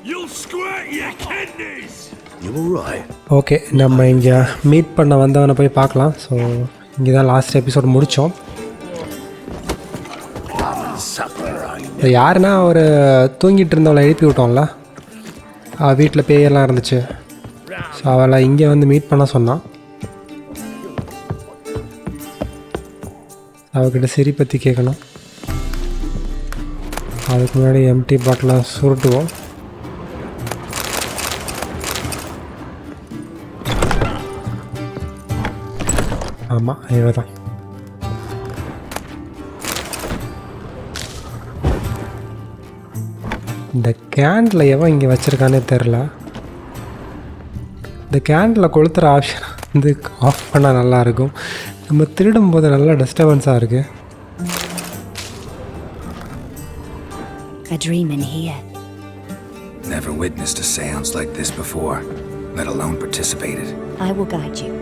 You'll squirt your kidneys. You all right? Okay, நம்ம இங்கே meet பண்ண வந்தவனை போய் பார்க்கலாம். ஸோ இங்கே தான் லாஸ்ட் எபிசோட் முடித்தோம். யாருன்னா ஒரு தூங்கிட்டு இருந்தவளை எழுப்பி விட்டோம்ல, வீட்டில் பேயெல்லாம் இருந்துச்சு. ஸோ அவளை இங்கே வந்து மீட் பண்ண சொன்னான். அவகிட்ட சிரி பற்றி கேட்கணும். அதுக்கு முன்னாடி எம்டி பாட்டிலாம் சுருட்டுவோம். ஆமாம், இவ தான். இந்த கேண்டில் எவன் இங்கே வச்சுருக்கானே தெரில. இந்த கேண்டில் கொளுத்துற ஆப்ஷன் வந்து ஆஃப் பண்ணால் நல்லாயிருக்கும். நம்ம திருடும் போது நல்லா டிஸ்டர்பன்ஸாக இருக்குது. A dream in here. Never witnessed a seance like this before, let alone participated. I will guide you.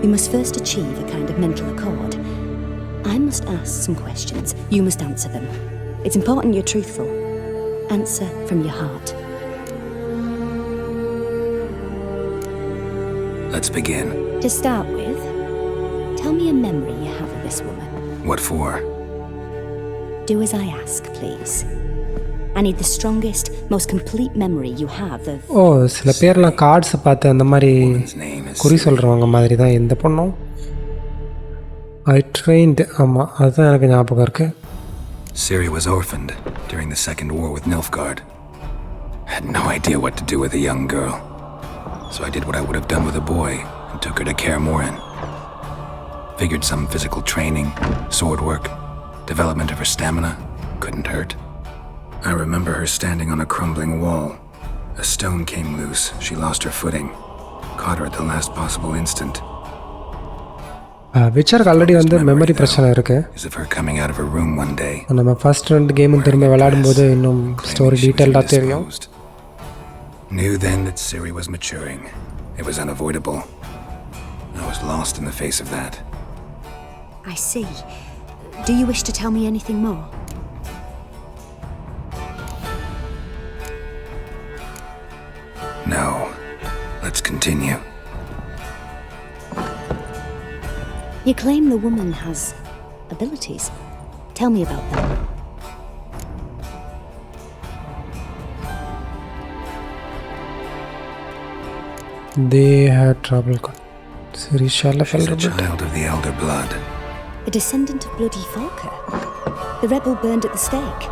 You must first achieve a kind of mental accord. I must ask some questions. You must answer them. It's important you're truthful. Answer from your heart. Let's begin. To start with, tell me a memory you have of this woman. What for? Do as I ask, please. I need the strongest, most complete memory you have of... ஓ, சில பேர்லாம் கார்ட்ஸை பார்த்து அந்த மாதிரி குறி சொல்கிறவங்க மாதிரி தான் இந்த பொண்ணும். ஐ ட்ரெயின்டு, ஆமாம், அதுதான் எனக்கு ஞாபகம் இருக்குது. Ciri was orphaned during the Second War with Nilfgaard. Had no idea what to do with a young girl. So I did what I would have done with a boy and took her to Kaer Morhen. Figured some physical training, sword work, development of her stamina couldn't hurt. I remember her standing on a crumbling wall. A stone came loose. She lost her footing. Caught her at the last possible instant. விச்சருக்கு already வந்து memory பிரச்சனை இருக்குது. Is of her coming out of her room one day. நம்ம first 2 கேமும் திரும்ப விளையாடும்போது இன்னும் story டீட்டெயில்டாக தெரியும். Knew then that Ciri was maturing. It was unavoidable. I was lost in the face of that. I see. Do you wish to tell me anything more? No. Let's continue. You claim the woman has abilities. Tell me about them. They had trouble. Ciri fell She's a a bit. child of the elder blood. A descendant of bloody Falker. The rebel burned at the stake.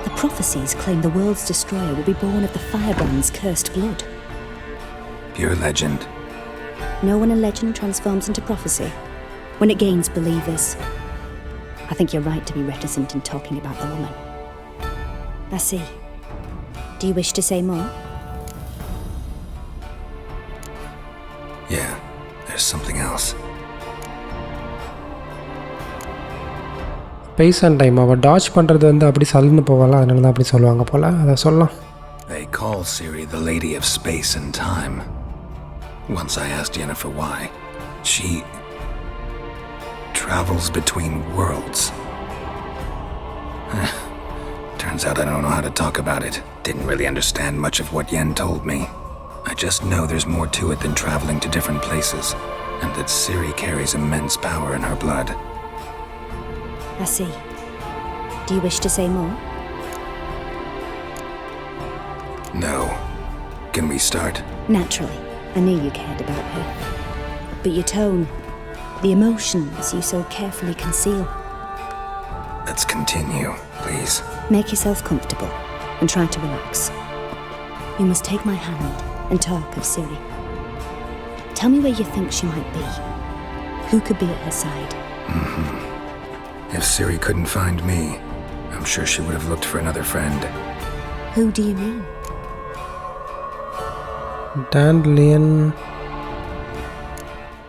The prophecies claim the world's destroyer will be born of the firebrand's cursed blood. Pure legend. Know when a legend transforms into prophecy? When it gains believers. I think you're right to be reticent in talking about the woman. I see. Do you wish to say more? Yeah, there's something else. Space and time அவள் touch பண்ணுறது வந்து அப்படி சல்லுன்னு போவாள், அதனால தான் அப்படி சொல்லுவாங்க போல். அதை சொல்லலாம். They call Ciri the Lady of Space and Time. Once I asked Yennefer why. She travels between worlds. Turns out I don't know how to talk about it. Didn't really understand much of what Yen told me. I just know there's more to it than traveling to different places, and that Ciri carries immense power in her blood. I see. Do you wish to say more? No. Can we start? Naturally. I knew you cared about her. But your tone, the emotions you so carefully conceal. Let's continue, please. Make yourself comfortable and try to relax. You must take my hand and talk of Ciri. Tell me where you think she might be. Who could be at her side? If Ciri couldn't find me, I'm sure she would have looked for another friend. Who do you mean?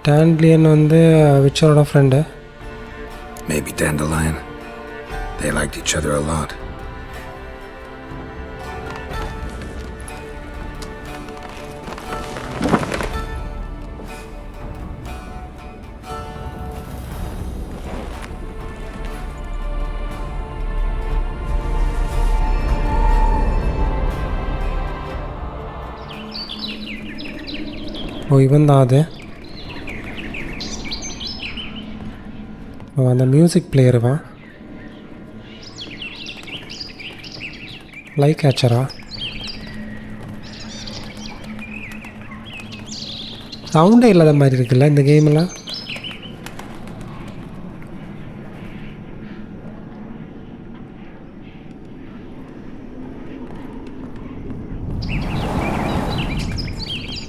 Dandelion வந்து விச்சரோட friend. Maybe Dandelion. They liked each other a lot. ஓ இவன் தான் அது. ஓ அந்த music பிளேயருவா. Like கேச்சரா. சவுண்டே இல்லாத மாதிரி இருக்குல்ல இந்த கேமில்.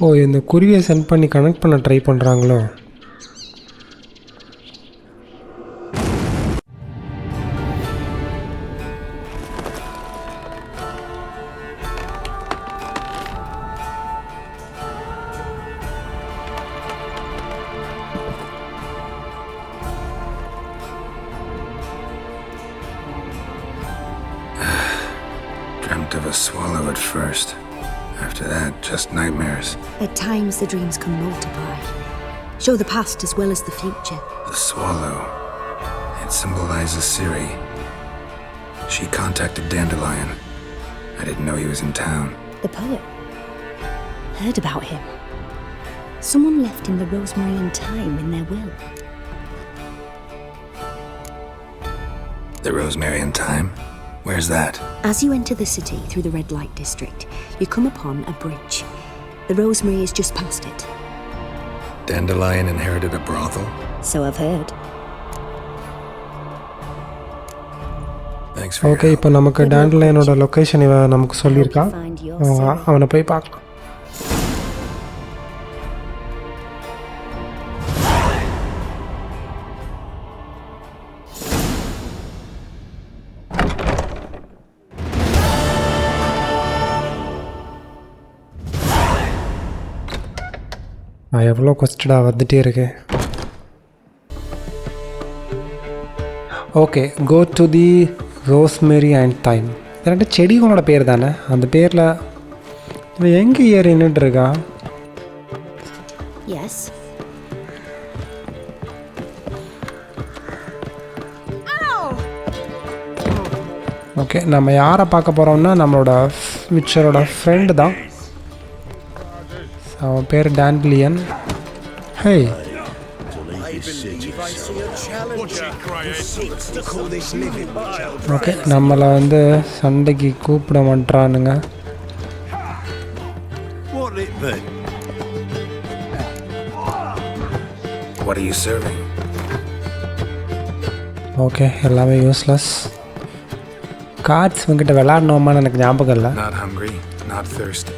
ஓ இந்த குருவியை சென்ட் பண்ணி கனெக்ட் பண்ண ட்ரை பண்ணுறாங்களோ. Dreamt of a swallow at first. After that, just nightmares. At times, the dreams can multiply, show the past as well as the future. The swallow. It symbolizes Ciri. She contacted Dandelion. I didn't know he was in town. The poet. Heard about him. Someone left him the rosemary and thyme in their will. The rosemary and thyme? Where's that? As you enter the city through the red light district, you come upon a bridge. The rosemary is just past it. Dandelion inherited a brothel? So I've heard. Thanks for your okay help. இப்போ நமக்கு டேண்டலைனோட location இவன் நமக்கு சொல்லியிருக்கான். Find your அவனை போய் பார்க்கலாம். நான் எவ்வளோ கொஸ்டடாக வந்துட்டே இருக்கேன். Okay go to the rosemary and thyme. இது ரெண்டு செடிகளோட பேர் தானே. அந்த பேரில் இவன் எங்கே ஏறி நின்றுருக்கா? Yes. ஓகே நம்ம யாரை பார்க்க போகிறோம்னா நம்மளோட விச்சரோட ஃப்ரெண்டு தான். அவன் பேர் டான்லியன். ஹே ஓகே நம்மளை வந்து சண்டைக்கு கூப்பிட மாட்டானுங்க. What are you serving? Okay எல்லாமே யூஸ்லெஸ். கார்ட்ஸ் உங்ககிட்ட விளாடணுமான்னு எனக்கு ஞாபகம் இல்லை. Not hungry, not thirsty.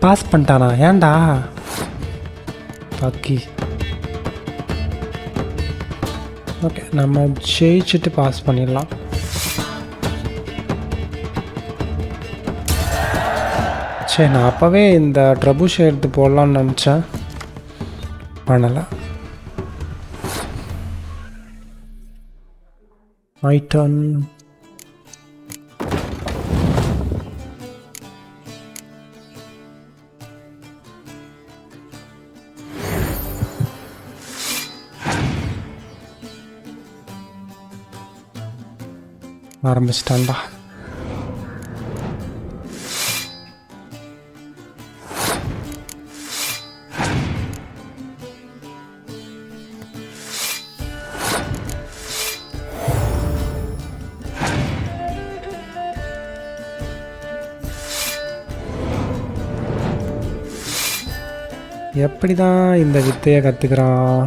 Pass பண்ணிட்டானா? ஏன்டா பாக்கி. ஓகே நம்ம ஜெயிச்சுட்டு பாஸ் பண்ணிடலாம். சரி நான் அப்போவே இந்த ட்ரபுஷை எடுத்து போடலான்னு நினச்சேன், பண்ணலை. My turn. ஆரம்பிச்சிட்டான்டா. எப்படி தான் இந்த வித்தையை கற்றுக்கிறான்?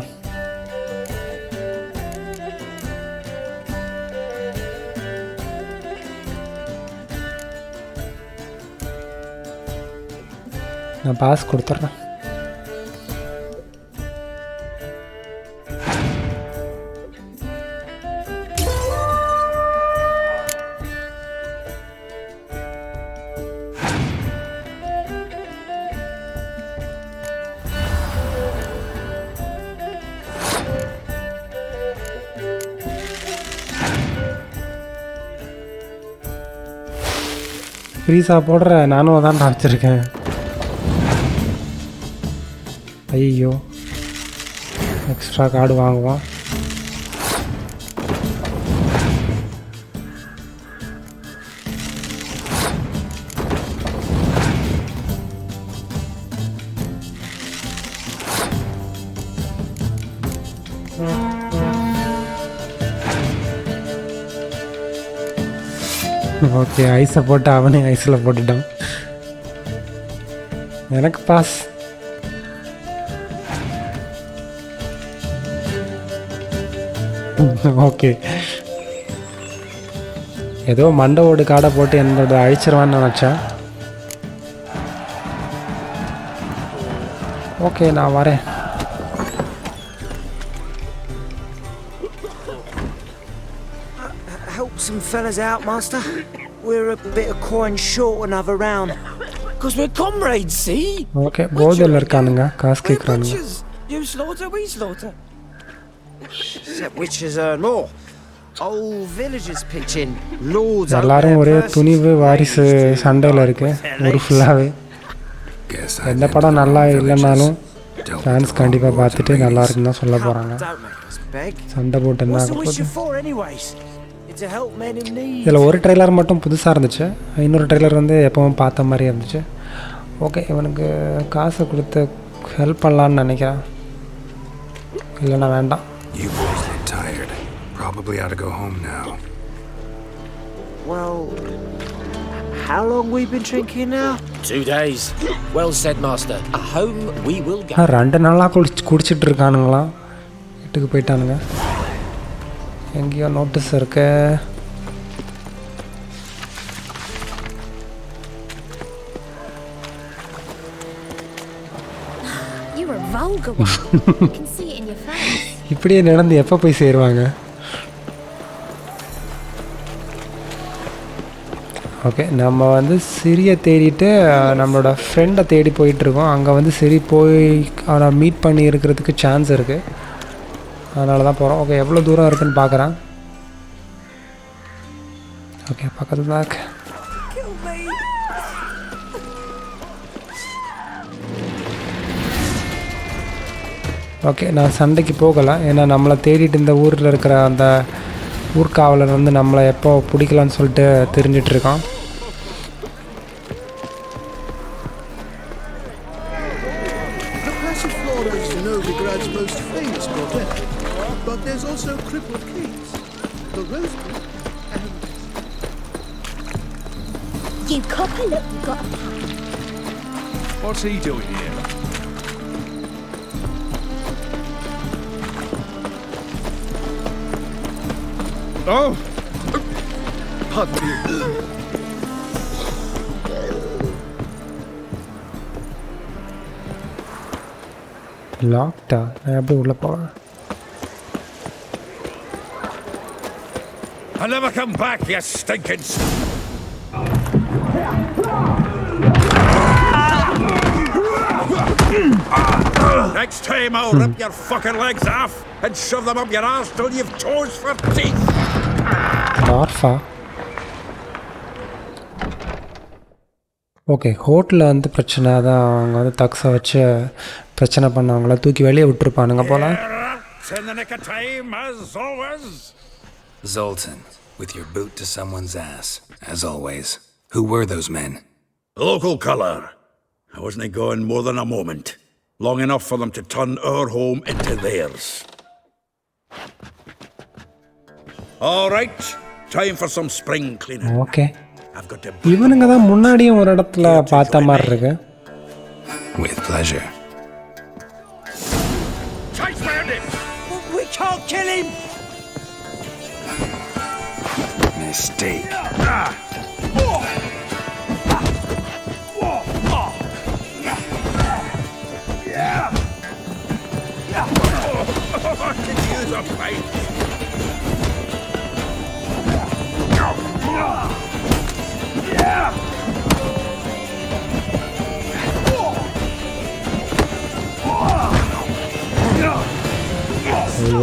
நான் பாஸ் கொடுத்துட்றேன். ஃப்ரீஸா போடுற நானும் அதான் வச்சுருக்கேன். ஐயோ எக்ஸ்ட்ரா கார்டு வாங்குவோம். ஓகே ஐஸை போட்டு அவனே ஐஸில் போட்டுட்டான். எனக்கு பாஸ். ஓகே ஏதோ மண்டை ஓடு காடை போட்டு என்னோட அழிச்சிருவான்னு நினச்சேன். ஓகே நான் வரேன். Help some fellas out, master. We're a bit of coin short another round. Because we're comrades, see? Okay போதில் இருக்கானுங்க, காசு We're கேட்குறானுங்க. butchers. You slaughter, we slaughter. Except witches earn more. Old villagers pitch in. Lords up எல்லாரும் their ஒரே purses Thunivu to வாரிசு wage war சண்டையில் with இருக்கு their ஒரு legs. ஃபுல்லாகவே. Guess எந்த I've படம் been to நல்லா all இல்லைனாலும் villages, ஃபேன்ஸ் dealt கண்டிப்பாக with all பார்த்துட்டு lords and நல்லா ladies. இருக்குன்னு தான் சொல்ல போகிறாங்க. Don't make us beg. சண்டை போட்டு என்ன What's ஆக the wish போகுது? you for, anyways? It's to help men in need. இதில் ஒரு ட்ரெய்லர் மட்டும் புதுசாக இருந்துச்சு, இன்னொரு ட்ரெய்லர் வந்து எப்பவும் பார்த்த மாதிரி இருந்துச்சு. ஓகே இவனுக்கு காசை கொடுத்து ஹெல்ப் பண்ணலான்னு நினைக்கிறேன். இல்லைன்னா வேண்டாம். You boys look tired. Probably ought to go home now. Well, how long we been drinking now? 2 days. Well said, master. A home we will go. 2 நாளாக குடிச்சிட்டு இருக்கானுங்களாம். வீட்டுக்கு போயிட்டானுங்க. எங்கேயோ நோட்டீஸ் இருக்கு. You're a vulgar one. I can see it in your face. இப்படியே நடந்து எப்போ போய் சேருவாங்க? ஓகே நம்ம வந்து சிரியை தேடிட்டு நம்மளோட ஃப்ரெண்டை தேடி போயிட்டுருக்கோம். அங்கே வந்து சரி போய் அவனை மீட் பண்ணி இருக்கிறதுக்கு சான்ஸ் இருக்குது, அதனால தான் போகிறோம். ஓகே எவ்வளோ தூரம் இருக்குன்னு பார்க்குறேன். ஓகே பக்கத்தில் தான் இருக்கு. ஓகே நான் சண்டைக்கு போகலை, ஏன்னா நம்மளை தேடிட்டு இந்த ஊரில் இருக்கிற அந்த ஊர்காவலர் வந்து நம்மளை எப்போ பிடிக்கலான்னு சொல்லிட்டு தெரிஞ்சிட்ருக்கான். The Passage Flora is Novigrad's most famous bordello, but there's also Crippled Keys, the Rosebud, and... You copper, look, you got a pack. What's he doing here? Oh! Pardon me. லாக்டா, நான் எப்படி உள்ளே போவேன்? I'll never come back, you stinking... Next time I'll rip your fucking legs off and shove them up your arse till you've toes for teeth! டார்ஃபா. Okay ஹோட்டலில் வந்து பிரச்சனை தான், அவங்க வந்து தக்ஸை வச்சு பிரச்சனை பண்ணவங்கள தூக்கி வெளியே விட்டுருப்பானுங்க போல. In the nick of time, as always. Zoltan, with your boot to someone's ass, as always. Who were those men? Local colour. I wasn't going more than a moment. Long enough for them to turn our home into theirs. All right, time for some spring cleaning. Okay I've got to... இவனுங்க தான் முன்னாடியும் ஒரு இடத்துல பார்த்த மாதிரி இருக்கு. With pleasure. Transferred him! We can't kill him! Mistake. I could use a fight.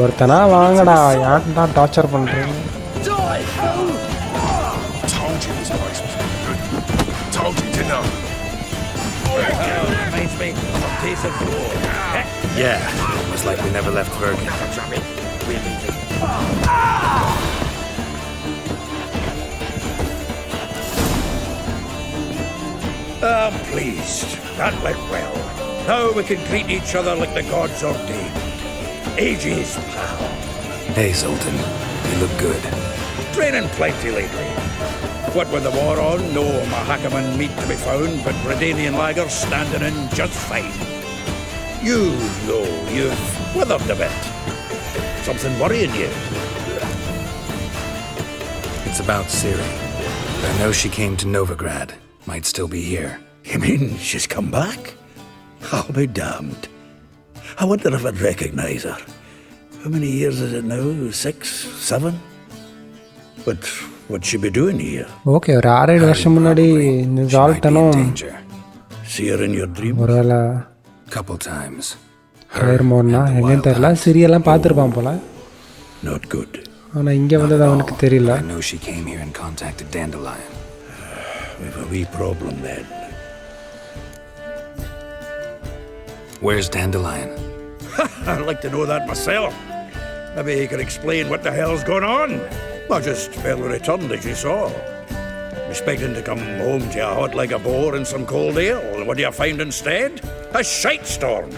ஒருத்தனா வாங்கடா, யாருடா டார்ச்சர் பண்ணுறீங்க? Told you this place was good. wanted to know. Reminds me of a taste of war. Yeah, almost like we never left Bergen. I'm pleased. That went well. Now we can greet each other like the gods ordained. Ages, pal. Hey, Zoltan. You look good. Training plenty lately. What with the war on, no Mahakaman meat to be found, but Redanian lagers standing in just fine. You know you've withered a bit. Something worrying you? It's about Ciri. I know she came to Novigrad. Might still be here. You mean she's come back? I'll be damned. I wonder if I'd recognize her. How many years is it now? 6, 7? But what'd she be doing here? Okay ஒரு 6-7 வருஷம் முன்னாடி இந்த ஜால்டனும் See her in your dreams? ஒருவேளை Couple times. ஹயர்மோன்னா எங்கேன்னு தெரியல சிரியெல்லாம் பார்த்துருப்பான் போல Not good. ஆனால் இங்கே வந்தது அவனுக்கு தெரியல I know she came here and contacted Dandelion. We've a wee problem then. Where's Dandelion? I'd like to know that myself. Maybe he could explain what the hell's going on. I just barely returned, as you saw. Expecting to come home to you hot like a boar in some cold ale. And what do you find instead? A shite storm.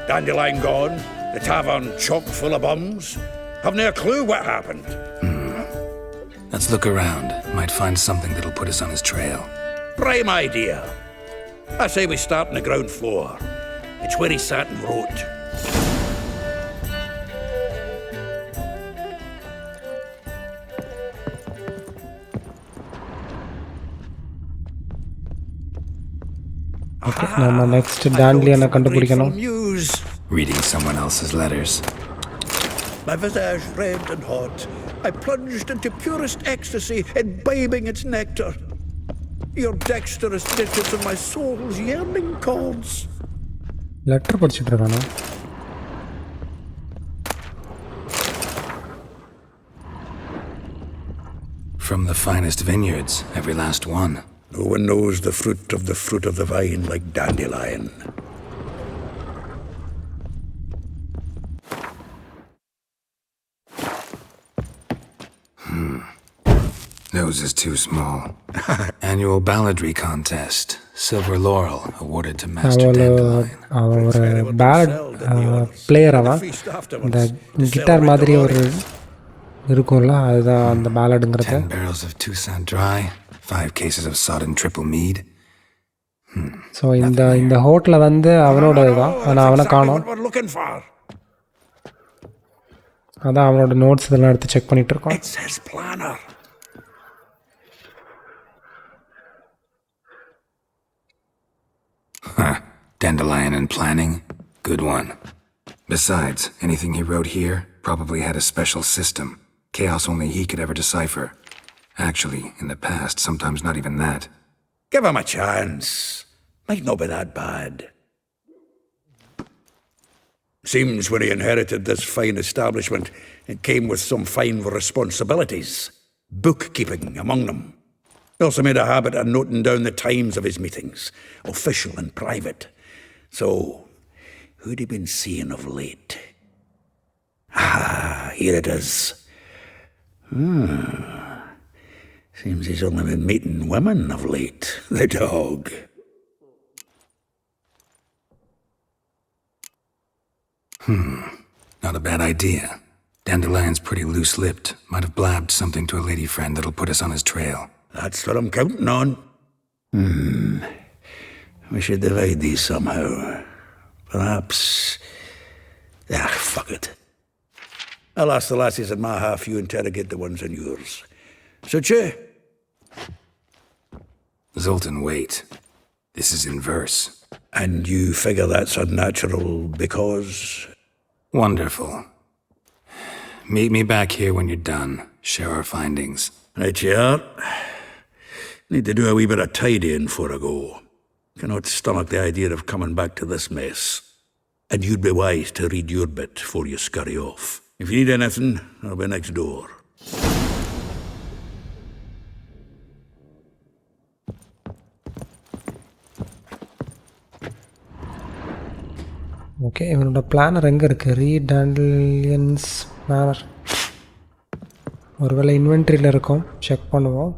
Dandelion gone, the tavern chock full of bums. Haven't a clue what happened. Let's look around. Might find something that'll put us on his trail. Prime idea. I say we start on the ground floor. It's where he sat and wrote. நம்ம next டாண்ட்லியனை கண்டுபிடிக்கணும் News. Reading someone else's letters. My visage red and hot, I plunged into purest ecstasy, imbibing its nectar. Your dexterous ditches and my soul's yearning chords. Letter படிச்சுட்டு இருக்கானோ From the finest vineyards, every last one. No one knows the fruit of the vine like Dandelion. Nose is too small. Annual balladry contest. Silver laurel awarded to Master Dandelion. அவன் ஒரு ballot player அவன் இந்த guitar மாதிரி ஒரு இருக்கும்ல அதுதான் அந்த பேலடுங்கிறது 10 barrels of Toussaint dry, 5 cases of sodden triple mead. So இந்த ஹோட்டலில் வந்து அவனோட இதுதான் ஆனால் அவனை காணோம் What we're looking for. அதான் அவனோட நோட்ஸ் இதெல்லாம் எடுத்து செக் பண்ணிட்டு இருக்கோம் It's his planner. Dandelion and planning? Good one. Besides, anything he wrote here probably had a special system. Chaos only he could ever decipher. Actually, in the past, sometimes not even that. Give him a chance. Might not be that bad. Seems when he inherited this fine establishment, it came with some fine responsibilities. Bookkeeping among them. He also made a habit of noting down the times of his meetings, official and private. So, who'd he been seeing of late? Ah, here it is. Seems he's only been meeting women of late, the dog. Not a bad idea. Dandelion's pretty loose-lipped. Might have blabbed something to a lady friend that'll put us on his trail. That's what I'm counting on. We should divide these somehow. Perhaps... fuck it. I'll ask the lassies in my half, you interrogate the ones in yours. Suche? Zoltan, wait. This is in verse. And you figure that's unnatural because... Wonderful. Meet me back here when you're done. Share our findings. Right you are. Need to do a wee bit of tidying before I go. Cannot stomach the idea of coming back to this mess. And you'd be wise to read your bit before you scurry off. If you need anything, I'll be next door. Okay, இவனோட planar எங்கே இருக்குது? ரீடாண்டலியன்ஸ் planar. ஒருவேளை இன்வென்ட்ரியில் இருக்கும், check பண்ணுவோம்.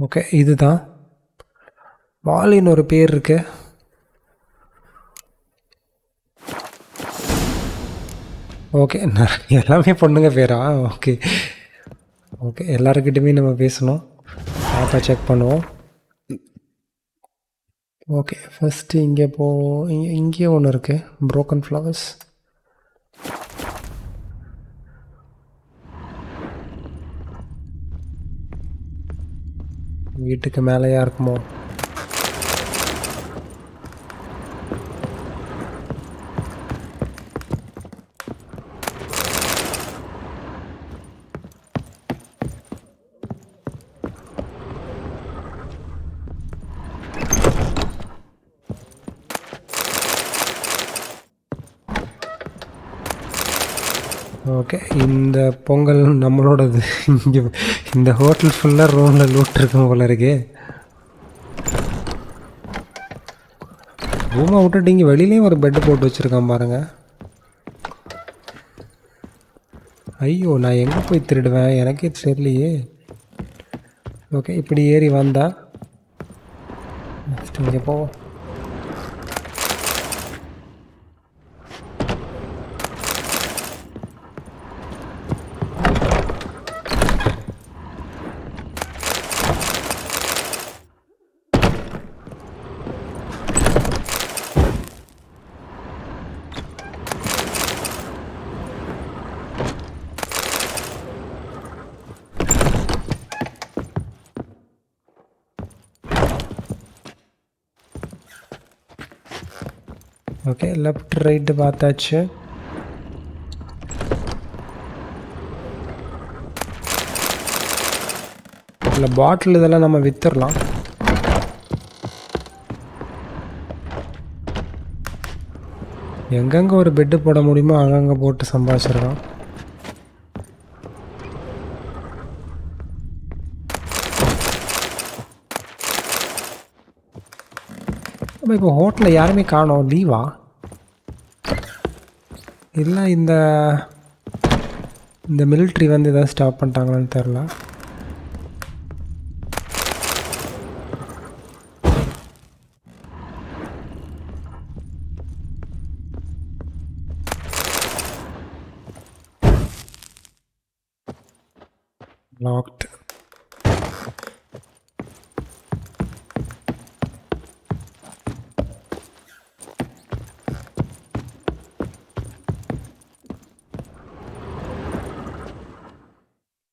Okay, இதுதான் வாலின்னு ஒரு பேர் இருக்கு. ஓகே, எல்லாமே பொண்ணுங்க பேரா? ஓகே ஓகே, எல்லாருக்கிட்டையுமே நம்ம பேசணும். ஆப்பை செக் பண்ணுவோம். ஓகே, ஃபஸ்ட்டு இங்கே இங்கேயே ஒன்று இருக்குது, ப்ரோக்கன் ஃப்ளவர்ஸ். வீட்டுக்கு மேலேயா இருக்குமோ? ஓகே, இந்த பொங்கல் நம்மளோடது. இங்கே இந்த ஹோட்டல் ஃபுல்லாக ரூமில் லூட் இருக்கும் போல இருக்கே. ரூமை விட்டுட்டு இங்கே வெளியிலையும் ஒரு பெட்டு போட்டு வச்சுருக்கான் பாருங்கள். ஐயோ, நான் எங்கே போய் திருடுவேன் எனக்கே தெரியலையே. ஓகே, இப்படி ஏறி வந்தா நெக்ஸ்ட் இங்கே போவோம். ஓகே, லெஃப்ட் ரைட்டு பார்த்தாச்சு. இல்லை பாட்டில் இதெல்லாம் நம்ம விற்றுடலாம். எங்கெங்கே ஒரு பெட்டு போட முடியுமோ அங்கங்கே போட்டு சம்பாதிச்சிடலாம். இப்போ ஹோட்டலில் யாருமே காணோம், லீவா இல்லை இந்த மிலிட்ரி வந்து எதாவது ஸ்டாப் பண்ணிட்டாங்களான்னு தெரில. லாக்ட்.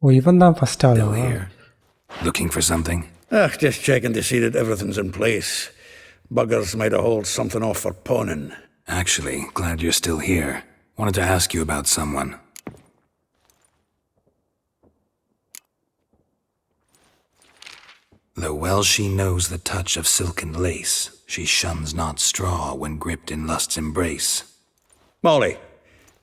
Oh, even தான் first ஆளா? Still here. Looking for something? Just checking to see that everything's in place. Buggers might have hauled something off for pawning. Actually, glad you're still here. Wanted to ask you about someone. Though well she knows the touch of silken lace, she shuns not straw when gripped in lust's embrace. Molly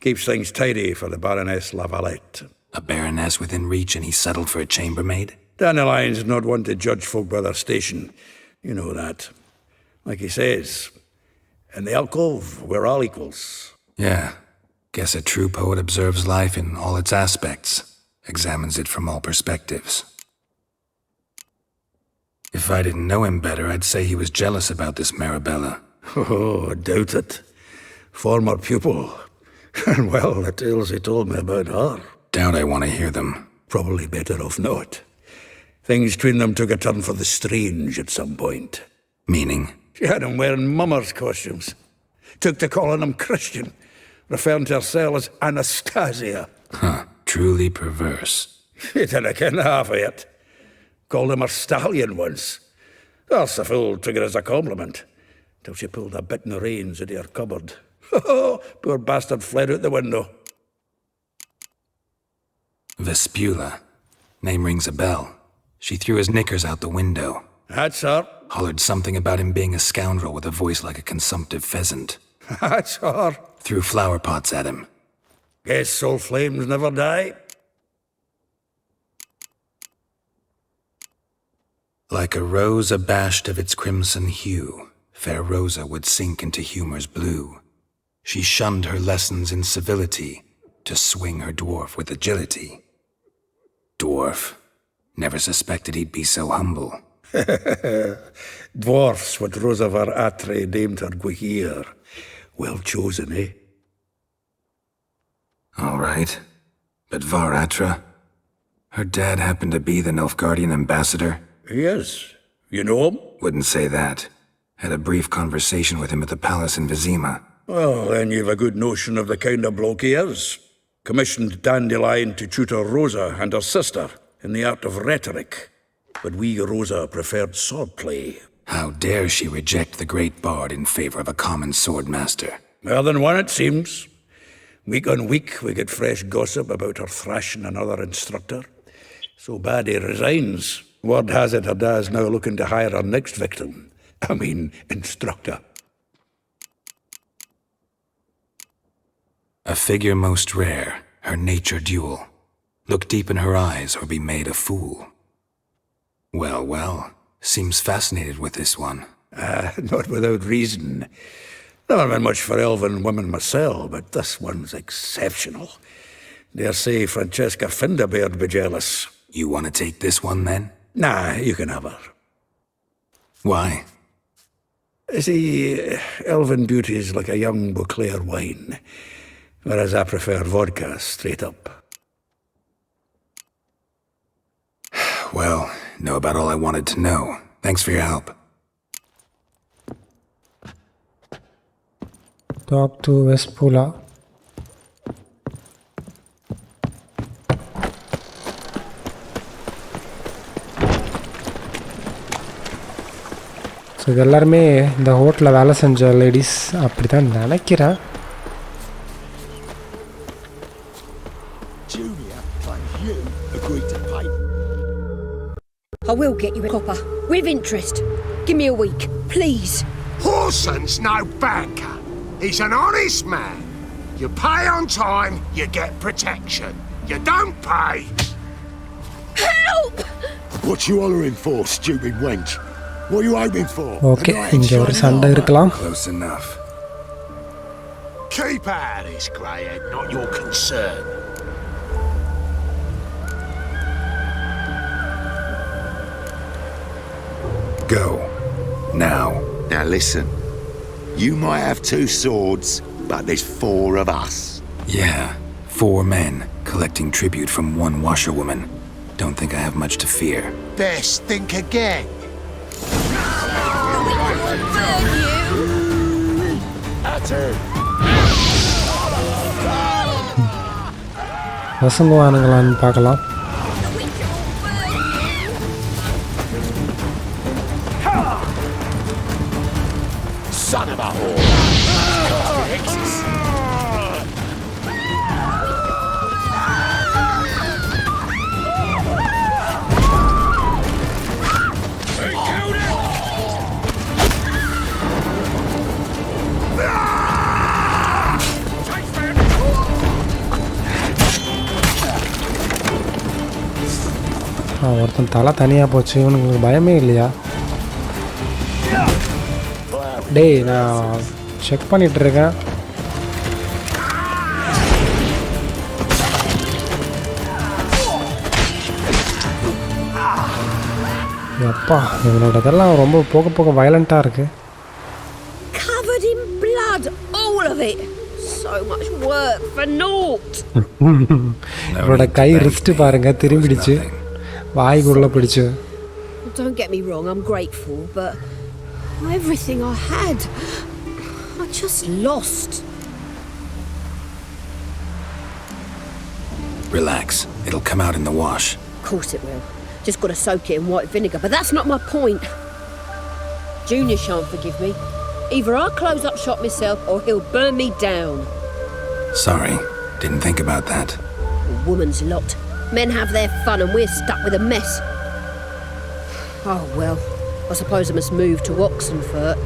keeps things tidy for the Baroness Lavalette. A baroness within reach and he settled for a chambermaid? Dandelion's not one to judge folk by their station. You know that. Like he says, in the alcove, we're all equals. Yeah. Guess a true poet observes life in all its aspects, examines it from all perspectives. If I didn't know him better, I'd say he was jealous about this Marabella. Oh, I doubt it. Former pupil. And well, the tales he told me about her. Doubt I want to hear them. Probably better off not. Things between them took a turn for the strange at some point. Meaning? She had him wearing mummers' costumes. Took to calling him Christian, referring to herself as Anastasia. Huh. Truly perverse. He didn't ken half of it. Called him her stallion once. That's the fool took it as a compliment. Till she pulled a bit in the reins into her cupboard. Poor bastard fled out the window. Vespula. Name rings a bell. She threw his knickers out the window. That's her. Hollered something about him being a scoundrel with a voice like a consumptive pheasant. That's her. Threw flower pots at him. Guess soul flames never die. Like a rose abashed of its crimson hue, fair Rosa would sink into humor's blue. She shunned her lessons in civility to swing her dwarf with agility. Dwarf. Never suspected he'd be so humble. Dwarfs what Rosa var Atre named her Gwahir. Well chosen, eh? All right. But Var Atra? Her dad happened to be the Nilfgaardian ambassador? He is. You know him? Wouldn't say that. Had a brief conversation with him at the palace in Vizima. Well, then you've a good notion of the kind of bloke he is. Commissioned Dandelion to tutor Rosa and her sister in the art of rhetoric. But we Rosa preferred swordplay. How dare she reject the great bard in favor of a common swordmaster? More than one, it seems. Week on week, we get fresh gossip about her thrashing another instructor. So bad he resigns. Word has it her dad's now looking to hire her next victim. I mean, instructor. A figure most rare, her nature dual. Look deep in her eyes or be made a fool. Well, well, seems fascinated with this one. Not without reason. Never been much for elven women myself, but this one's exceptional. Dare say Francesca Finderbeard be jealous. You want to take this one, then? Nah, you can have her. Why? See, elven beauty's like a young Beauclair wine, whereas I prefer vodka straight up. Well, know about all I wanted to know. Thanks for your help. Talk to Vespula. So இது எல்லாருமே இந்த ஹோட்டலில் வேலை செஞ்ச ladies அப்படி தான் நினைக்கிறேன். I will get you a copper, with interest. Give me a week, please. Horson's no banker. He's an honest man. You pay on time, you get protection. You don't pay... Help! What you hollering for, stupid wench? What are you hoping for? Okay, இங்கே ஒரு சண்டை இருக்கலாம். Close enough. Keep out of this, greyhead, not your concern. Go. Now. Now listen. You might have 2 swords, but there's 4 of us. Yeah, 4 men collecting tribute from one washerwoman. Don't think I have much to fear. Best think again. வசங்குவானுங்களான்னு பார்க்கலாம். Son of a whore. ஒருத்தன் தலை தனியாக போச்சு. இவனுங்களுக்கு பயமே இல்லையா? டேய், நான் செக் பண்ணிகிட்ருக்கேன். அப்பா, இவனோடதெல்லாம் ரொம்ப போக போக வயலண்ட்டாக இருக்குது. Covered in blood, all of it. So much work for naught. இவனோட கை ரிஸ்ட்டு பாருங்க, திரும்பிடுச்சு. வாய்க்குள்ளே பிடிச்சு. Don't get me wrong, I'm grateful, but everything I had, I just lost. Relax. It'll come out in the wash. Of course it will. Just got to soak it in white vinegar, but that's not my point. Junior shan't forgive me. Either I'll close up shop myself or he'll burn me down. Sorry. Didn't think about that. A woman's lot. Men have their fun and we're stuck with a mess. Oh well, I suppose I must move to Oxenfurt.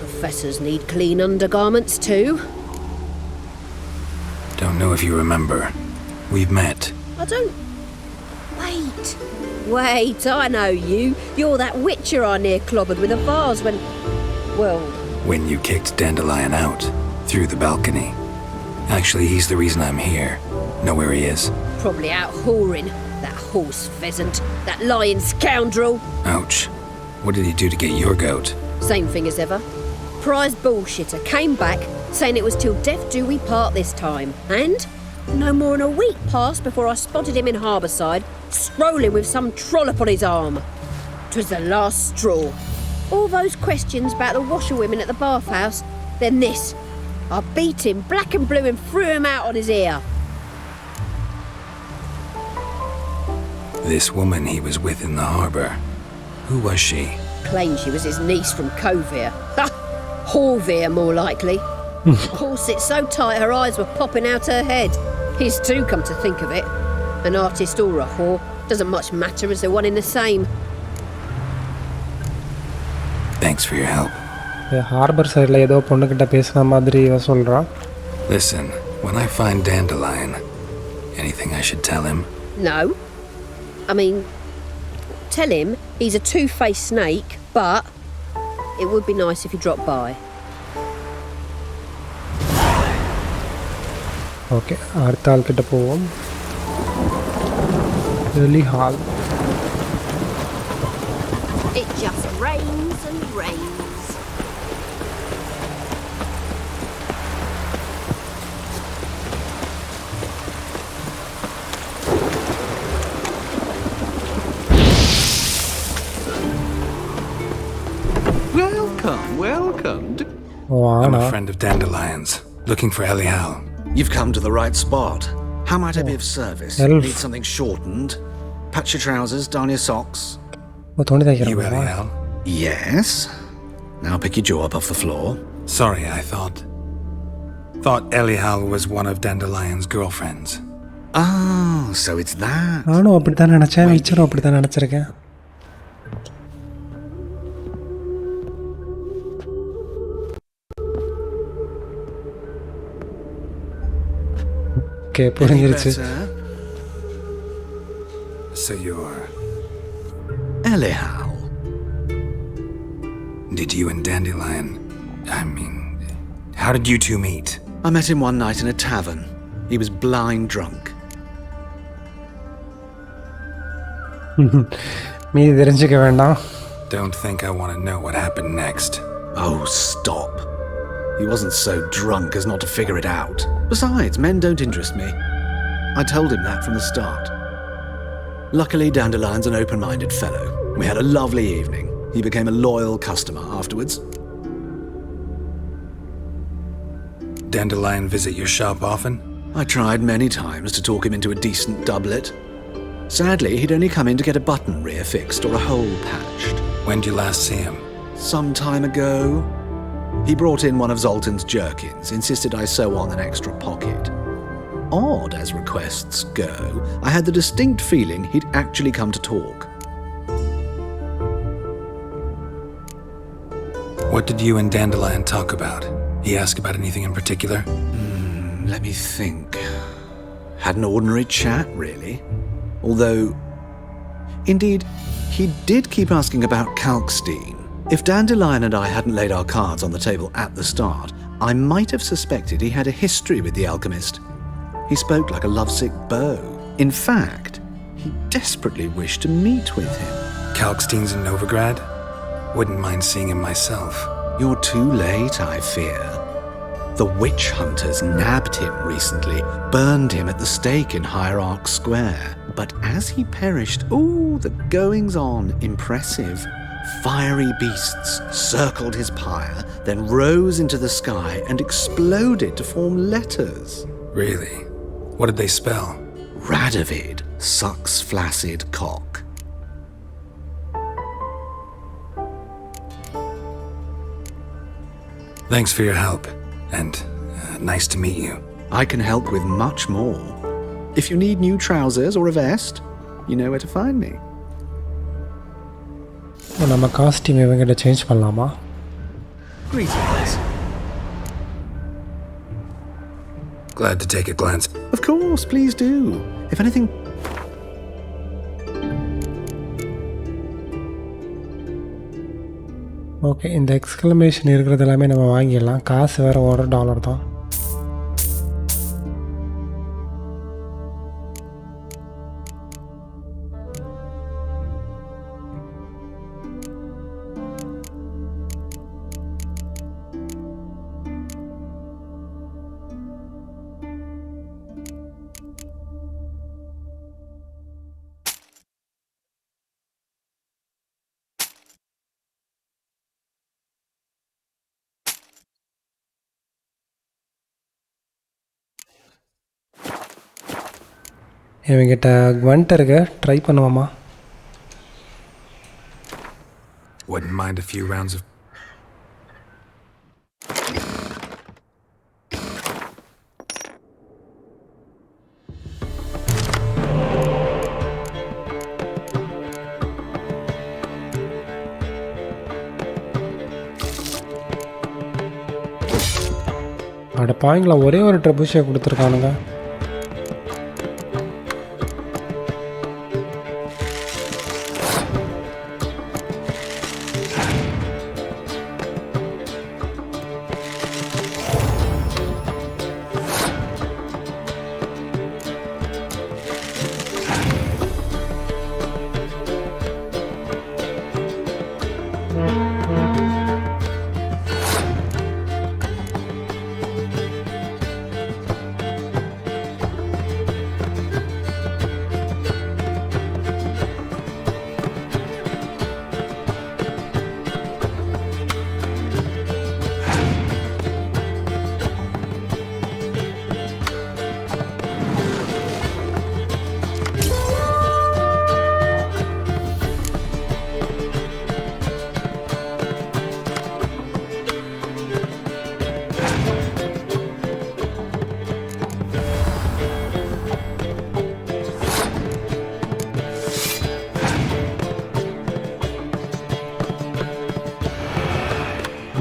Professors need clean undergarments too. Don't know if you remember. We've met. I don't... Wait, I know you. You're that witcher I near clobbered with a vase when... Well... When you kicked Dandelion out, through the balcony. Actually, he's the reason I'm here. Know where he is? Probably out whoring. That horse pheasant. That lying scoundrel. Ouch. What did he do to get your goat? Same thing as ever. Prize bullshitter came back, saying it was till death do we part this time. And no more than a week passed before I spotted him in Harbourside, strolling with some trollop on his arm. 'Twas the last straw. All those questions about the washerwomen at the bathhouse, then this. I beat him black and blue and threw him out on his ear. This woman he was with in the harbour. Who was she? Claimed she was his niece from Kovir. Ha! Horvir, more likely. Corset so tight her eyes were popping out her head. His too, come to think of it. An artist or a whore. Doesn't much matter as they're one in the same. Thanks for your help. Harbour சைடில் ஏதோ பொண்ணுக்கிட்ட பேசுன மாதிரி இவன் சொல்கிறான். Listen, when I find Dandelion, anything I should tell him? No. I mean, tell him he's a two-faced snake, but it would be nice if he dropped by. Okay, அடுத்த ஆள்கிட்ட போவோம். Early Hall. It just rains and rains. Welcome. I'm a friend of Dandelion's, looking for Elial. You've come to the right spot. How might I be of service? Elf. Need something shortened? Patch your trousers, darn your socks. You Elial? Yes. Now pick your jaw up off the floor. Sorry, I thought Elial was one of Dandelion's girlfriends. Oh, so it's that. நானும் அப்படித்தான் நினச்சேன், விச்சரும் அப்படித்தான் நினச்சிருக்கேன். Okay, புரிஞ்சிருச்சு. So you're Elial. Did you and Dandelion... how did you two meet? I met him one night in a tavern. He was blind drunk. மீதி தெரிஞ்சுக்க வேண்டாம். Don't think I want to know what happened next. Oh, stop. He wasn't so drunk as not to figure it out. Besides, men don't interest me. I told him that from the start. Luckily, Dandelion's an open-minded fellow. We had a lovely evening. He became a loyal customer afterwards. Dandelion visit your shop often? I tried many times to talk him into a decent doublet. Sadly, he'd only come in to get a button rear fixed or a hole patched. When did you last see him? Some time ago. He brought in one of Zoltan's jerkins, insisted I sew on an extra pocket. Odd as requests go, I had the distinct feeling he'd actually come to talk. What did you and Dandelion talk about? He asked about anything in particular? Let me think. Had an ordinary chat, really. Although, indeed, he did keep asking about Kalkstein. If Dandelion and I hadn't laid our cards on the table at the start, I might have suspected he had a history with the alchemist. He spoke like a lovesick beau. In fact, he desperately wished to meet with him. Kalkstein's in Novigrad? Wouldn't mind seeing him myself. You're too late, I fear. The witch hunters nabbed him recently, burned him at the stake in Hierarch Square. But as he perished, the goings-on impressive. Fiery beasts circled his pyre, then rose into the sky and exploded to form letters. Really? What did they spell? Radovid sucks flaccid cock. Thanks for your help, and nice to meet you. I can help with much more. If you need new trousers or a vest, you know where to find me. நம்ம costume இவங்கிட்ட change பண்ணலாமா? Glad to take a glance. Of course, please do. If anything... okay, இந்த exclamation இருக்கிறது எல்லாமே நம்ம வாங்கிடலாம். காசு வேறு $1 தான். இவங்கிட்ட Gwent இருக்கு, ட்ரை பண்ணுவோமா? Wouldn't mind a few rounds of... அட பாவங்களா, ஒரே ஒரு ட்ரபுஷே கொடுத்துருக்கானுங்க.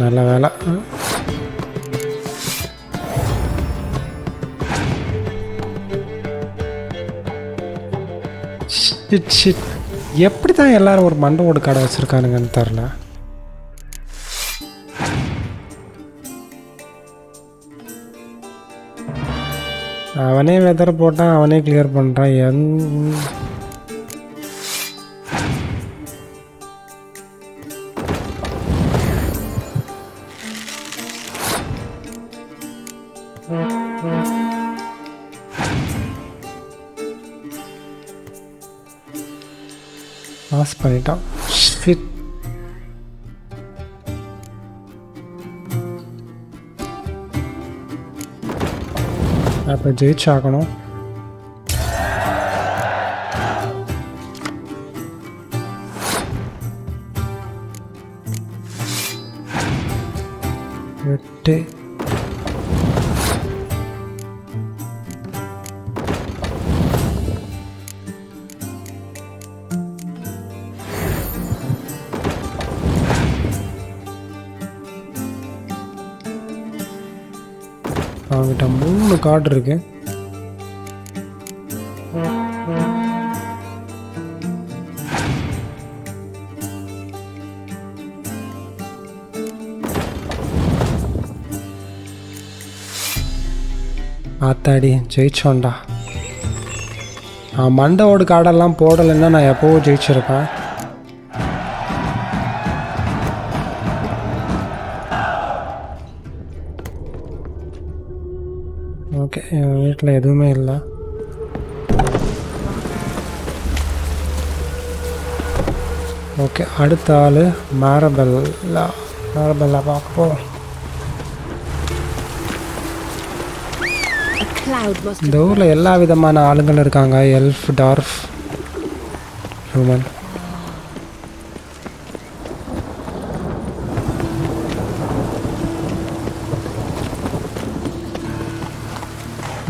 நல்ல வேலை. எப்படி தான் எல்லாரும் ஒரு மண்டவோடு கடை வச்சுருக்கானுங்கன்னு தெரில. அவனே வெதர் போட்டான், அவனே கிளியர் பண்ணுறான். பாஸ் பண்ணிட்டான். அப்போ ஜெயிச்சாகணும். எட்டு அவங்ககிட்ட 3 கார்டு இருக்கு. ஆத்தாடி ஜெயிச்சோண்டா. மண்டவோடு கார்டெல்லாம் போடலைன்னா நான் எப்போவும் ஜெயிச்சிருப்பேன். ஓகே, என் வீட்டில் எதுவுமே இல்லை. ஓகே, அடுத்த ஆள் மேரபெல்லா பார்க்க போகிறோம். இந்த ஊரில் எல்லா விதமான ஆளுங்களும் இருக்காங்க. எல்ஃப், டார்ஃப், ஹியூமன்.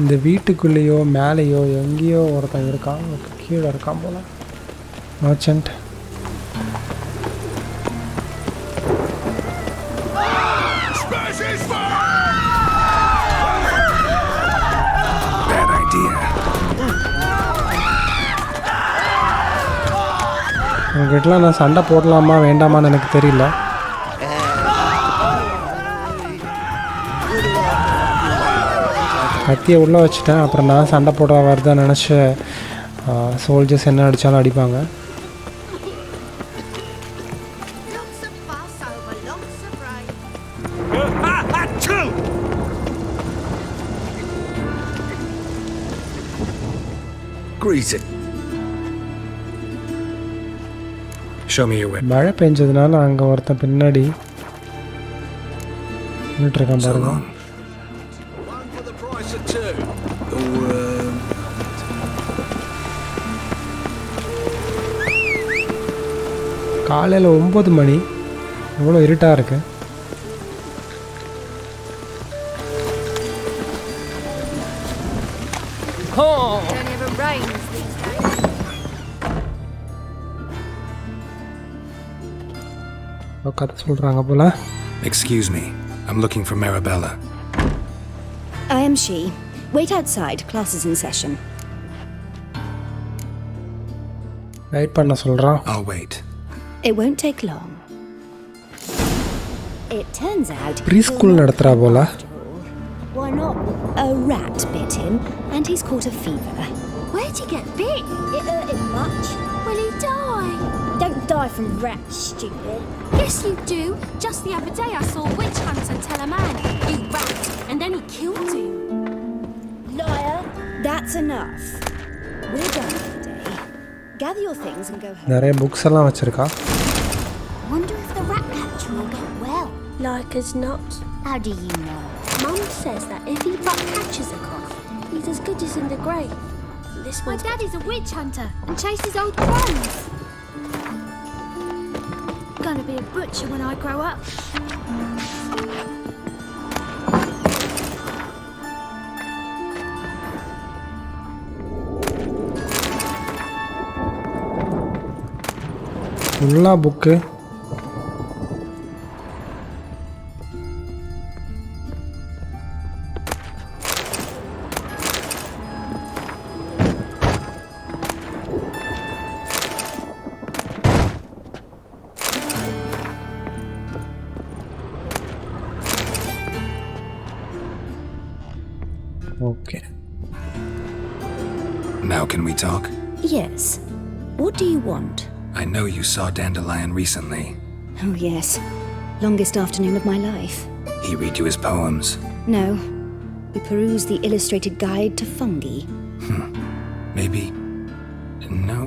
இந்த வீட்டுக்குள்ளேயோ மேலேயோ எங்கேயோ ஒருத்தன் இருக்கான். கீழே இருக்கான் போல. மர்ச்சன்ட். உங்ககிட்டலாம் நான் சண்டை போடலாமா வேண்டாமான்னு எனக்கு தெரியல. கத்தியை உள்ளே வச்சுட்டேன். அப்புறம் நான் சண்டை போட வருதான் நினச்ச சோல்ஜர்ஸ் என்ன அடித்தாலும் அடிப்பாங்க. மழை பெஞ்சதுனால அங்கே ஒருத்தன் பின்னாடி நின்றுட்டுருக்கான் பாருங்க. காலையில் 9 மணி, எவ்வளோ இருட்டாக இருக்கு. கதை சொல்கிறாங்க போல. Excuse me, I'm looking for Marabella. I am she. Wait outside, class is in session. Wait பண்ண சொல்கிறான். I'll wait. It won't take long. It turns out preschool நடத்துறா போல. Why not? A rat bit him and he's caught a fever. Where'd he get bit? It hurt him much. Will he die? Don't die from rats, stupid. Yes, you do. Just the other day I saw a witch hunter tell a man, "You rat," and then he killed him. Liar. That's enough. We're done for the day. Gather your things and go home. நிறைய books எல்லாம் வச்சிருக்கா. Wonder if the rat catcher will get well. Like as not. How do you know? Mum says that if he but catches a cough, he's as good as in the grave. This my daddy's a witch hunter and chases old crows. Gonna be a butcher when I grow up. ஃபுல்லா book. Okay. Now can we talk? Yes. What do you want? I know you saw Dandelion recently. Oh, yes. Longest afternoon of my life. He read you his poems? No. We perused the illustrated guide to fungi. Maybe. No.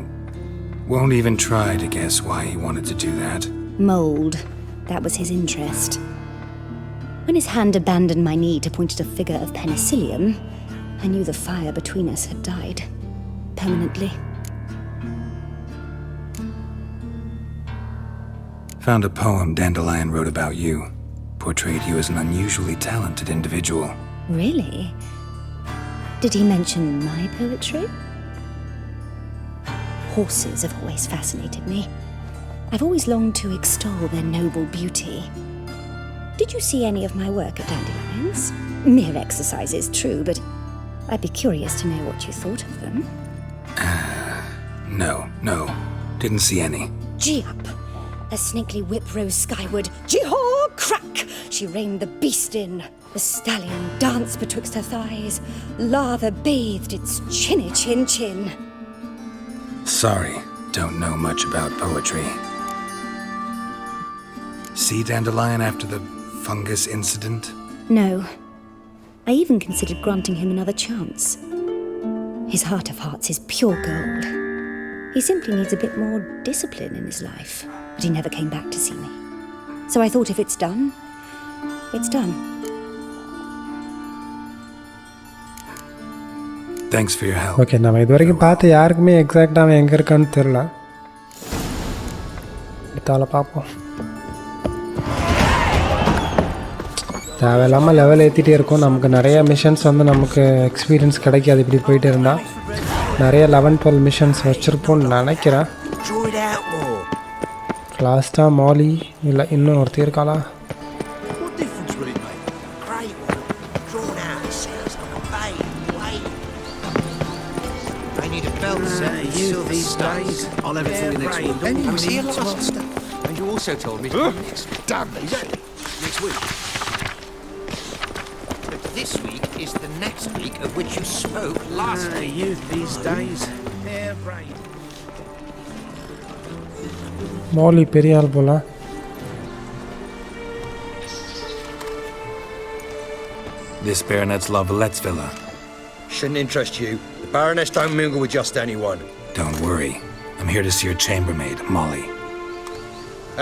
Won't even try to guess why he wanted to do that. Mold. That was his interest. When his hand abandoned my knee to point at a figure of penicillium, I knew the fire between us had died. Permanently. Found a poem Dandelion wrote about you. Portrayed you as an unusually talented individual. Really? Did he mention my poetry? Horses have always fascinated me. I've always longed to extol their noble beauty. Did you see any of my work at Dandelions? Mere exercises, true, but I'd be curious to know what you thought of them. No. Didn't see any. Gee up! A snaky whip rose skyward. Jee-haw! Crack! She reined the beast in. The stallion danced betwixt her thighs. Lava bathed its chinny chin. Sorry, don't know much about poetry. See Dandelion after the fungus incident? No. I even considered granting him another chance. His heart of hearts is pure gold. He simply needs a bit more discipline in his life. But he never came back to see me. So I thought if it's done, it's done. Thanks for your help. Okay, நம்ம இது வரைக்கும் பார்த்து யாருக்குமே எக்ஸாக்டாக அவன் எங்கே இருக்கான்னு தெரில. அடுத்தால பார்ப்போம். தேவையில்லாமல் லெவல் ஏற்றிட்டே இருக்கும். நமக்கு நிறைய மிஷன்ஸ் வந்து நமக்கு எக்ஸ்பீரியன்ஸ் கிடைக்காது இப்படி போயிட்டு இருந்தால். நிறைய 11-12 மிஷன்ஸ் வச்சுருப்போன்னு நினைக்கிறேன். லாஸ்ட்டாக மாலி இல்லை இன்னும் ஒருத்தர் இருக்காளா? They need a belt set. These days. I'll have it for you next week. And you see, Master. And you also told me to come next week. Damn me. Next week. But this week is the next week of which you spoke last week. Youth these days. They're right. Molly பெரிய ஆள் போல. This baronet's La Vallette's villa. Shouldn't interest you. The Baroness don't mingle with just anyone. Don't worry. I'm here to see your chambermaid, Molly.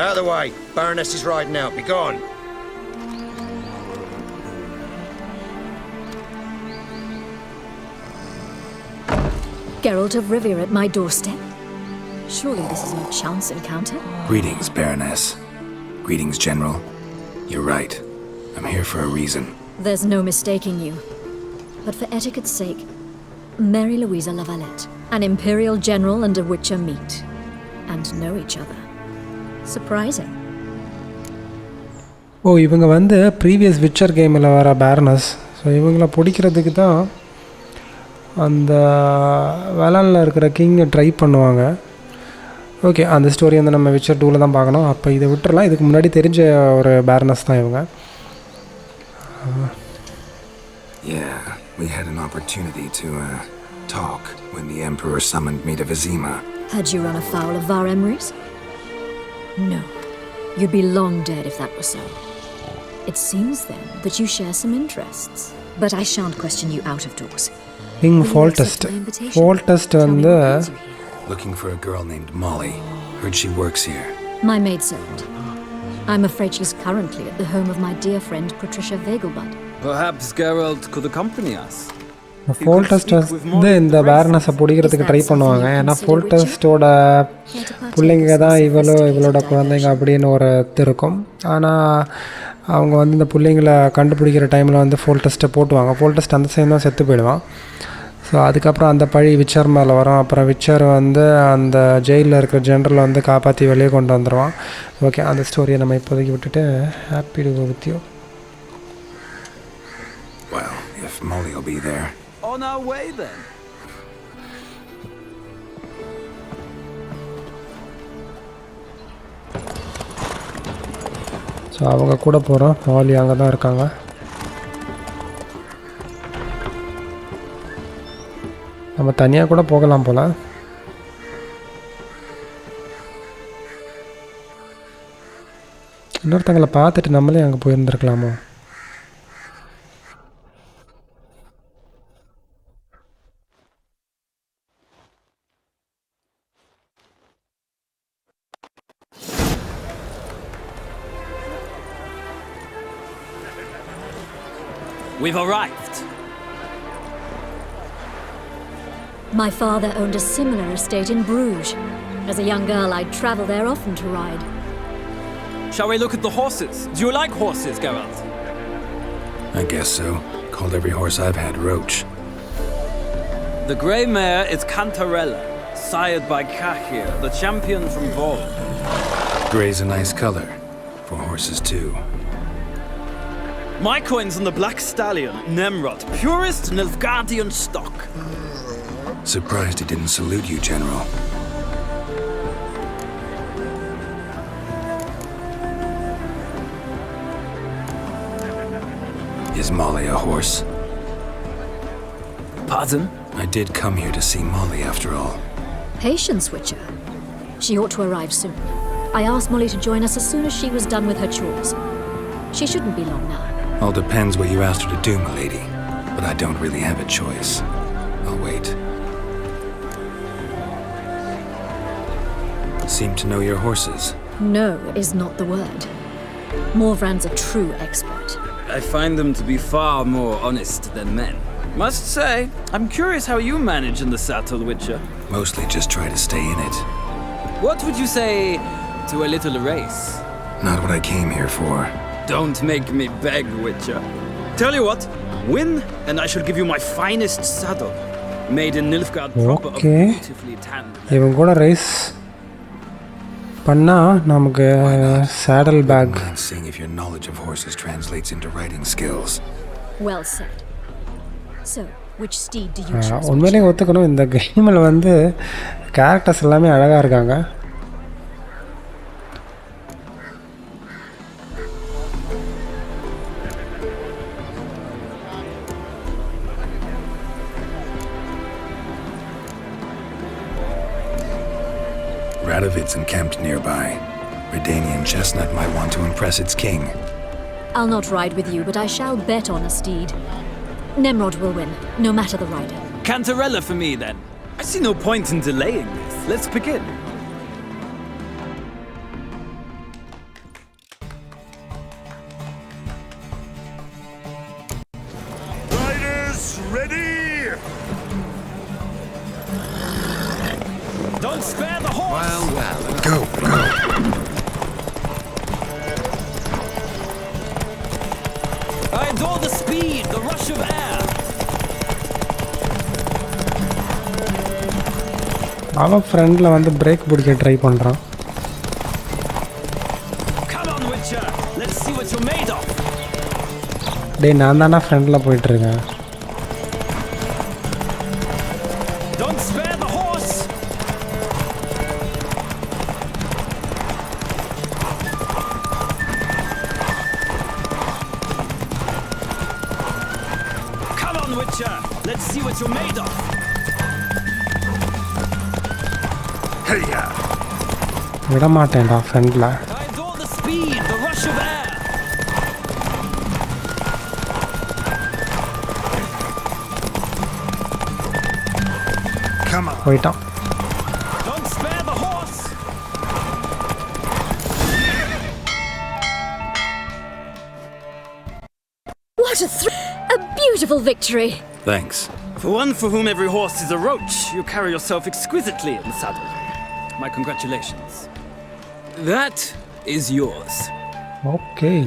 Out of the way. Baroness is riding out. Be gone. Geralt of Rivia at my doorstep? Surely this is no chance encounter? Greetings, Baroness. Greetings, General. You're right. I'm here for a reason. There's no mistaking you. But for etiquette's sake, Mary Louisa La Valette, an Imperial General and a Witcher meet. And know each other. Surprising. ஓ இவங்க வந்து previous Witcher கேமில் வர parents. So இவங்கள பிடிக்கிறதுக்கு தான் அந்த வேளாண்ல இருக்கிற கிங்கை try பண்ணுவாங்க. ஓகே, அந்த ஸ்டோரி வந்து நம்ம விச்சர் 2ல் தான் பார்க்கணும். அப்போ இதை விட்டுறலாம். இதுக்கு முன்னாடி தெரிஞ்ச ஒரு பேரனஸ் தான் இவங்க. Yeah, we had an opportunity to talk when the Emperor summoned me to Vizima. Had you run afoul of Var Emrys? No. You'd be long dead if that were so. It seems then that you share some interests. But I shan't question you out of doors. King Foltest. Foltest வந்து Looking for a girl named Molly. Heard she works here. My maidservant. I'm afraid she's currently at the home of my dear friend Patricia Vegelbud. Perhaps Geralt could accompany us. ஃபோல்டஸ்ட் வந்து இந்த பேரனஸை பிடிக்கிறதுக்கு try பண்ணுவாங்க. ஏன்னா ஃபோல்டஸ்டோட பிள்ளைங்க தான் இவளோட குழந்தைங்க அப்படின்னு ஒரு இது இருக்கும். ஆனால் அவங்க வந்து இந்த பிள்ளைங்களை கண்டுபிடிக்கிற டைமில் வந்து ஃபோல்டஸ்ட்டை போட்டுவாங்க. ஃபோல்டஸ்ட் அந்த சைடு தான் செத்து போயிடுவான். ஸோ அதுக்கப்புறம் அந்த பழி விச்சர் மேலே வரும். அப்புறம் விச்சர் வந்து அந்த ஜெயிலில் இருக்கிற ஜென்ரலை வந்து காப்பாற்றி வெளியே கொண்டு வந்துடுவான். ஓகே, அந்த ஸ்டோரியை நம்ம இப்போதைக்கு விட்டுட்டு happy to go with you. Well, if Molly will be there. On our way then. So அவங்க கூட போகிறோம். மாலி அங்கே தான் இருக்காங்க. நம்ம தனியாக கூட போகலாம் போல். இன்னொருத்தங்களை பார்த்துட்டு நம்மளே அங்கே போயிருந்துருக்கலாமோ? We've arrived. My father owned a similar estate in Bruges. As a young girl, I'd travel there often to ride. Shall we look at the horses? Do you like horses, Geralt? I guess so. Called every horse I've had Roach. The grey mare is Cantarella, sired by Cahir, the champion from Vol. Grey's a nice color. For horses, too. My coin's on the black stallion, Nemrod, purest Nilfgaardian stock. Surprised he didn't salute you, General. Is Molly a horse? Pardon? I did come here to see Molly, after all. Patience, Witcher. She ought to arrive soon. I asked Molly to join us as soon as she was done with her chores. She shouldn't be long now. All depends what you asked her to do, milady. But I don't really have a choice. I'll wait. Seem to know your horses. No is not the word. Morvran's a true expert. I find them to be far more honest than men. Must say, I'm curious how you manage in the saddle, Witcher. Mostly just try to stay in it. What would you say to a little race? Not what I came here for. Don't make me beg, Witcher. Tell you what, win and I shall give you my finest saddle. Made in Nilfgaard proper of beautifully tanned. இவங்க கூட race பண்ணா நமக்கு saddle bag. Seeing if your knowledge of horses translates into riding skills. Well said. So, Which steed do you choose? உண்மையிலேயே ஒத்துக்கணும் இந்த கேமில் வந்து characters எல்லாமே அழகாக இருக்காங்க. Radovid's encamped nearby. Redanian chestnut might want to impress its king. I'll not ride with you, but I shall bet on a steed. Nemrod will win, no matter the rider. Cantarella for me, then. I see no point in delaying this. Let's begin. Riders, ready? Don't spare the horse! Well. Go. I adore the speed, the rush of air. அவன் ஃப்ரெண்டில் வந்து break பிடிக்க try பண்ணுறான். Come on, Witcher. Let's see what you're made of. டேய் நான் தானே ஃப்ரெண்டில் போயிட்டுருக்கேன். Don't spare the horse. Come on, Witcher. Let's see what you're made of. Hey-ya. விட மாட்டேன்டா ஃப்ரெண்டில். I adore the speed, the rush of air. Come on. போயிட்டான். Don't spare the horse. What a beautiful victory! Thanks. For one for whom every horse is a roach, you carry yourself exquisitely in the saddle. My congratulations. That is yours. Okay.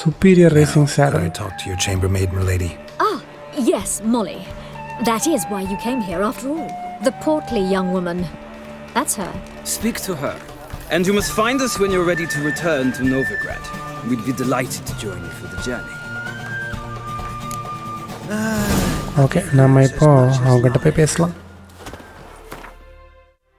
Superior racing Could saddle. I talk to your chambermaid, milady? Ah, yes, Molly. That is why you came here after all. The portly young woman. That's her. Speak to her. And you must find us when you're ready to return to Novigrad. We'd be delighted to join you for the journey. Okay நம்ம இப்போ அவங்ககிட்ட போய் பேசலாம்.